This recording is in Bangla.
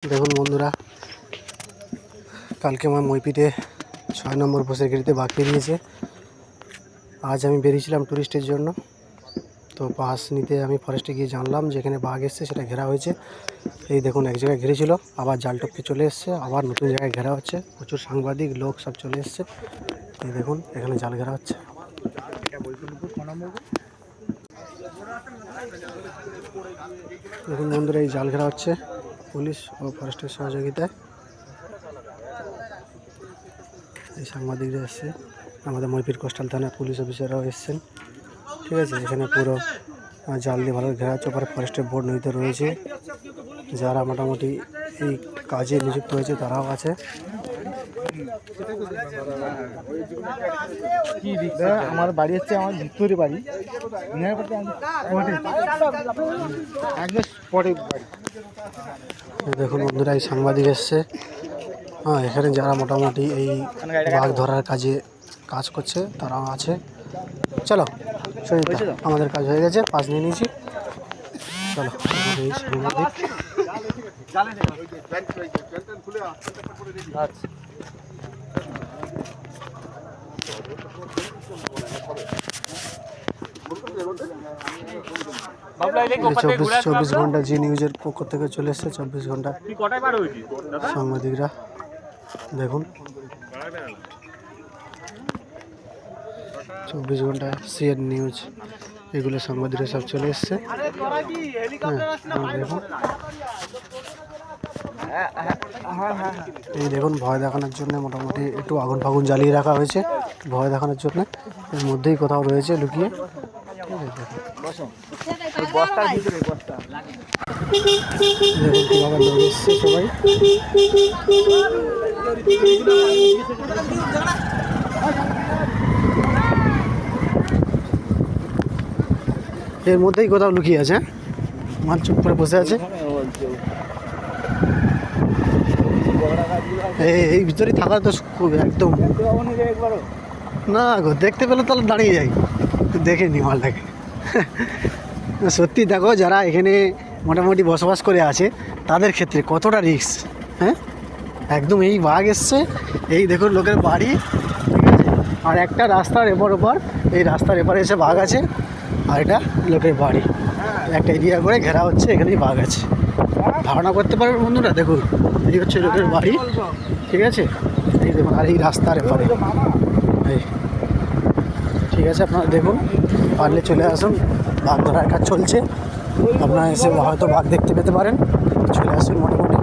দেখুন বন্ধুরা, কালকে আমার মইপিটে ৬ নম্বর বসেরগিরিতে বাঘ বেরিয়েছে। আজ আমি বেরিয়েছিলাম ট্যুরিস্টের জন্য, তো পাস নিতে আমি ফরেস্টে গিয়ে জানলাম যেখানে বাঘ এসছে সেটা ঘেরা হয়েছে। এই দেখুন, এক জায়গায় ঘিরেছিল, আবার জাল টপকে চলে এসছে, আবার নতুন জায়গায় ঘেরা হচ্ছে। প্রচুর সাংবাদিক লোক সব চলে এসছে। এই দেখুন, এখানে জাল ঘেরা হচ্ছে। দেখুন বন্ধুরা, এই জাল ঘেরা হচ্ছে পুলিশ ও ফরেস্টের সহযোগিতায়। এই সাংবাদিকরা এসছে, আমাদের মইপিট কোস্টাল থানার পুলিশ অফিসাররাও এসছেন। ঠিক আছে, এখানে পুরো জাল দিয়ে ভালো ঘেরা হচ্ছে। পরে ফরেস্টের বোর্ড নদীতে রয়েছে, যারা মোটামুটি এই কাজে নিযুক্ত হয়েছে তারাও আছে। আমার বাড়ি হচ্ছে আমার ভিক্টোরি বাড়ি। দেখুন বন্ধুরা, এই সাংবাদিক এসছে। হ্যাঁ, এখানে যারা মোটামুটি এই বাঘ ধরার কাজে কাজ করছে তারাও আছে। চলো সঞ্জিতা, আমাদের কাজ হয়ে গেছে, পাস নিয়ে নিয়েছি। চলো, এই সাংবাদিক। চব্বিশ ঘন্টা জি নিউজের পক্ষ থেকে চলে এসছে। 24 ঘন্টা সাংবাদিকরা দেখুন, 24 ঘন্টা সিএন নিউজ, এগুলো সাংবাদিকরা সব চলে এসছে। দেখুন, এই দেখুন, ভয় দেখানোর জন্য মোটামুটি একটু আগুন ফাগুন জ্বালিয়ে রাখা হয়েছে, ভয় দেখানোর জন্য। এর মধ্যেই কোথাও রয়েছে লুকিয়ে। দেখুন কীভাবে লোক এসছে সবাই। এর মধ্যেই কোথাও লুকিয়ে আছে, মাল চুপ করে বসে আছে। এই ভিতরেই থাকা তো খুব একদম না গো, দেখতে পেলে তাহলে দাঁড়িয়ে যাই, দেখে নি মালটাকে। সত্যি দেখো, যারা এখানে মোটামুটি বসবাস করে আছে তাদের ক্ষেত্রে কতটা রিস্ক। হ্যাঁ, একদম এই বাঘ এসছে, এই দেখুন লোকের বাড়ি, ঠিক আছে, আর একটা রাস্তার এপার ওপার, এই রাস্তার এপারে এসে বাঘ আছে, আর এটা লোকের বাড়ি, একটা এরিয়া করে ঘেরা হচ্ছে, এখানেই বাঘ আছে। ধারণা করতে পারবে বন্ধুরা, দেখুন এই হচ্ছে লোকের বাড়ি, ঠিক আছে, এই দেখুন, আর এই রাস্তার এপারে এই, ঠিক আছে। আপনারা দেখুন, পারলে চলে আসুন, বাঘ ধরার কাজ চলছে, আপনারা এসে হয়তো বাঘ দেখতে পেতে পারেন। চলে আসুন মোটামুটি।